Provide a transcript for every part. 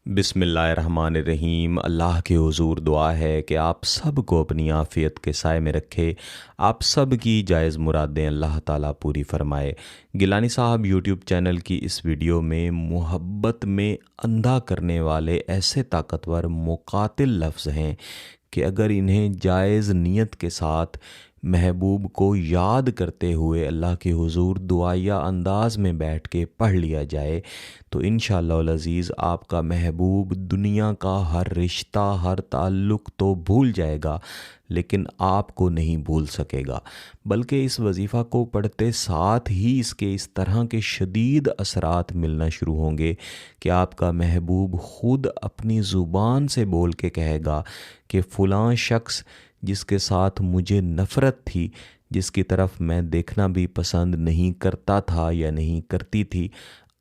बिस्मिल्लाहिर्रहमानिर्रहीम। अल्लाह के हुज़ूर दुआ है कि आप सब को अपनी आफ़ियत के साए में रखे। आप सब की जायज़ मुरादें अल्लाह ताला पूरी फ़रमाए। गिलानी साहब यूट्यूब चैनल की इस वीडियो में मोहब्बत में अंधा करने वाले ऐसे ताकतवर मुक़ातिल लफ्ज़ हैं कि अगर इन्हें जायज़ नीयत के साथ महबूब को याद करते हुए अल्लाह के हुज़ूर दुआया अंदाज में बैठ के पढ़ लिया जाए तो इंशाअल्लाह अज़ीज़ आपका महबूब दुनिया का हर रिश्ता हर ताल्लुक़ तो भूल जाएगा, लेकिन आपको नहीं भूल सकेगा। बल्कि इस वजीफ़ा को पढ़ते साथ ही इसके इस तरह के शदीद असरात मिलना शुरू होंगे कि आपका महबूब ख़ुद अपनी ज़ुबान से बोल के कहेगा कि फ़लाँ शख्स जिसके साथ मुझे नफ़रत थी, जिसकी तरफ मैं देखना भी पसंद नहीं करता था या नहीं करती थी,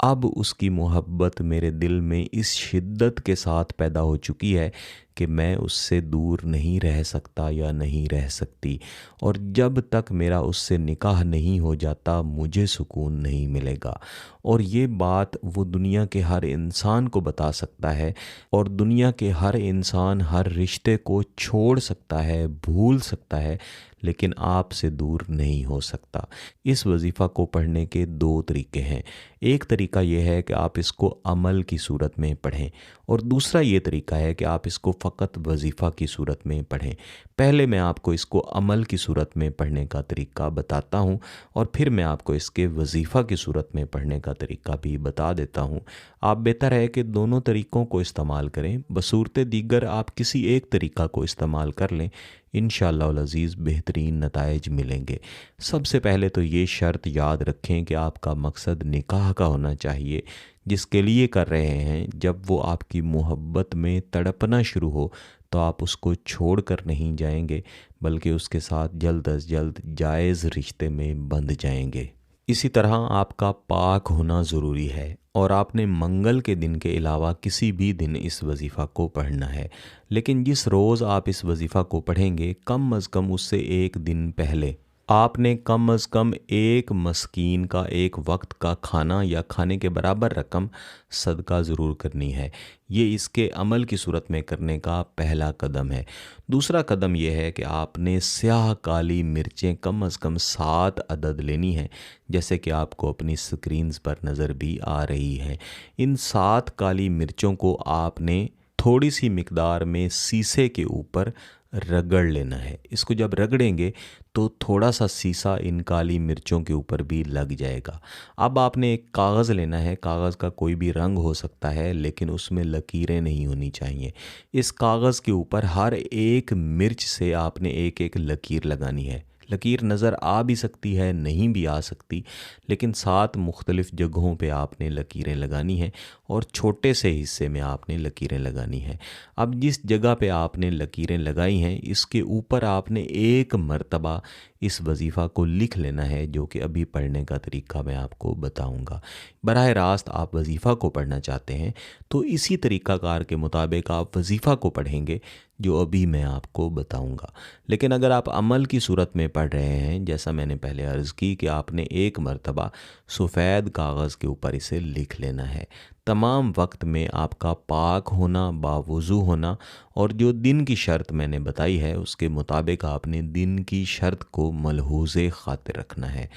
अब उसकी मोहब्बत मेरे दिल में इस शिद्दत के साथ पैदा हो चुकी है कि मैं उससे दूर नहीं रह सकता या नहीं रह सकती, और जब तक मेरा उससे निकाह नहीं हो जाता मुझे सुकून नहीं मिलेगा। और ये बात वो दुनिया के हर इंसान को बता सकता है, और दुनिया के हर इंसान हर रिश्ते को छोड़ सकता है, भूल सकता है, लेकिन आपसे दूर नहीं हो सकता। इस वजीफ़ा को पढ़ने के दो तरीके हैं। एक तरीका ये है कि आप इसको अमल की सूरत में पढ़ें, और दूसरा ये तरीका है कि आप इसको फ़कत वजीफ़ा की सूरत में पढ़ें। पहले मैं आपको इसको अमल की सूरत में पढ़ने का तरीका बताता हूँ, और फिर मैं आपको इसके वजीफ़ा की सूरत में पढ़ने का तरीका भी बता देता हूँ। आप बेहतर है कि दोनों तरीक़ों को इस्तेमाल करें, बसूरत दीगर आप किसी एक तरीक़ा को इस्तेमाल कर लें, इंशाअल्लाह अज़ीज़ बेहतरीन नताइज मिलेंगे। सबसे पहले तो ये शर्त याद रखें कि आपका मकसद निकाह का होना चाहिए। जिसके लिए कर रहे हैं, जब वो आपकी मोहब्बत में तड़पना शुरू हो तो आप उसको छोड़ कर नहीं जाएंगे, बल्कि उसके साथ जल्द अज जल्द जायज़ रिश्ते में बंध जाएंगे। इसी तरह आपका पाक होना ज़रूरी है, और आपने मंगल के दिन के अलावा किसी भी दिन इस वजीफ़ा को पढ़ना है। लेकिन जिस रोज़ आप इस वजीफ़ा को पढ़ेंगे, कम अज़ कम उससे एक दिन पहले आपने कम अज़ कम एक मस्कीन का एक वक्त का खाना या खाने के बराबर रकम सदका ज़रूर करनी है। ये इसके अमल की सूरत में करने का पहला कदम है। दूसरा कदम यह है कि आपने स्याह काली मिर्चें कम अज़ कम 7 अदद लेनी है, जैसे कि आपको अपनी स्क्रीन्स पर नज़र भी आ रही है। इन 7 काली मिर्चों को आपने थोड़ी सी मिकदार में शीशे के ऊपर रगड़ लेना है। इसको जब रगड़ेंगे तो थोड़ा सा शीशा इन काली मिर्चों के ऊपर भी लग जाएगा। अब आपने एक कागज़ लेना है, कागज़ का कोई भी रंग हो सकता है, लेकिन उसमें लकीरें नहीं होनी चाहिए। इस कागज़ के ऊपर हर एक मिर्च से आपने एक एक लकीर लगानी है। लकीर नज़र आ भी सकती है, नहीं भी आ सकती, लेकिन 7 मुख्तलिफ़ जगहों पे आपने लकीरें लगानी हैं, और छोटे से हिस्से में आपने लकीरें लगानी हैं। अब जिस जगह पे आपने लकीरें लगाई हैं, इसके ऊपर आपने एक मर्तबा इस वजीफ़ा को लिख लेना है, जो कि अभी पढ़ने का तरीका मैं आपको बताऊंगा। बराह रास्त आप वजीफ़ा को पढ़ना चाहते हैं तो इसी तरीक़ाकार के मुताबिक आप वजीफ़ा को पढ़ेंगे जो अभी मैं आपको बताऊंगा। लेकिन अगर आप अमल की सूरत में पढ़ रहे हैं, जैसा मैंने पहले अर्ज़ की कि आपने एक मर्तबा सफ़ेद कागज़ के ऊपर इसे लिख लेना है। तमाम वक्त में आपका पाक होना, बावुज़ू होना, और जो दिन की शर्त मैंने बताई है उसके मुताबिक आपने दिन की शर्त को मलहूज़े ख़ातिर रखना है।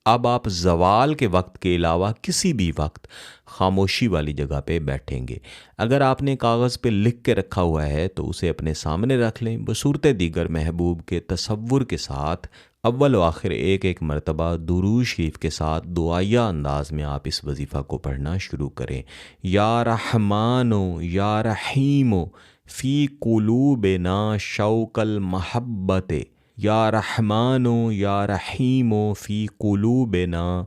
अब आप ज़वाल के वक्त के अलावा किसी भी वक्त खामोशी वाली जगह पे बैठेंगे। अगर आपने कागज़ पे लिख के रखा हुआ है तो उसे अपने सामने रख लें। बसूरत दीगर महबूब के तसव्वुर के साथ अव्वल व आखिर एक एक मरतबा दुरूद शरीफ के साथ दुआया अंदाज में आप इस वजीफ़ा को पढ़ना शुरू करें। या रहमानो या रहीमो फ़ी कुलूबिना शौकल महब्बते, या रहमानो या रहीमो फ़ी कुलूबिना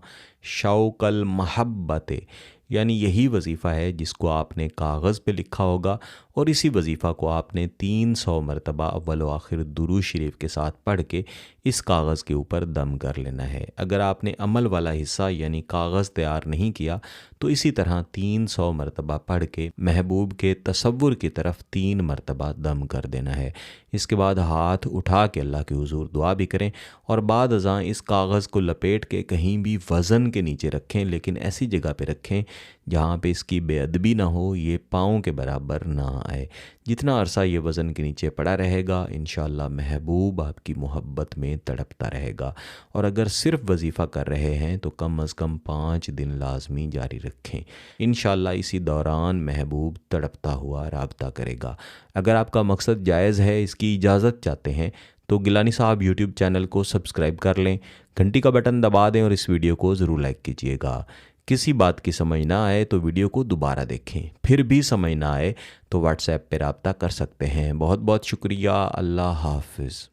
शौकल महब्बते। यानी यही वजीफ़ा है जिसको आपने कागज़ पे लिखा होगा, और इसी वजीफ़ा को आपने 300 मरतबा अव्वल व आखिर दुरूद शरीफ के साथ पढ़ के इस कागज़ के ऊपर दम कर लेना है। अगर आपने अमल वाला हिस्सा यानी कागज़ तैयार नहीं किया तो इसी तरह 300 मरतबा पढ़ के महबूब के तसव्वुर की तरफ 3 मरतबा दम कर देना है। इसके बाद हाथ उठा के अल्लाह के हुज़ूर दुआ भी करें, और बाद अज़ां इस कागज़ को लपेट के कहीं भी वज़न के नीचे रखें, लेकिन ऐसी जगह पे रखें जहाँ पे इसकी बेअदबी ना हो, ये पाँव के बराबर ना आए। जितना अरसा ये वज़न के नीचे पड़ा रहेगा, इंशाअल्लाह महबूब आपकी मोहब्बत में तड़पता रहेगा। और अगर सिर्फ वजीफ़ा कर रहे हैं तो कम अज़ कम 5 दिन लाजमी जारी रखें। इंशाअल्लाह इसी दौरान महबूब तड़पता हुआ राब्ता करेगा। अगर आपका मकसद जायज़ है, इसकी इजाज़त चाहते हैं, तो गिलानी साहब यूट्यूब चैनल को सब्सक्राइब कर लें, घंटी का बटन दबा दें और इस वीडियो को ज़रूर लाइक कीजिएगा। किसी बात की समझ ना आए तो वीडियो को दोबारा देखें, फिर भी समझ ना आए तो व्हाट्सएप पे रब्ता कर सकते हैं। बहुत बहुत शुक्रिया। अल्लाह हाफ़िज़।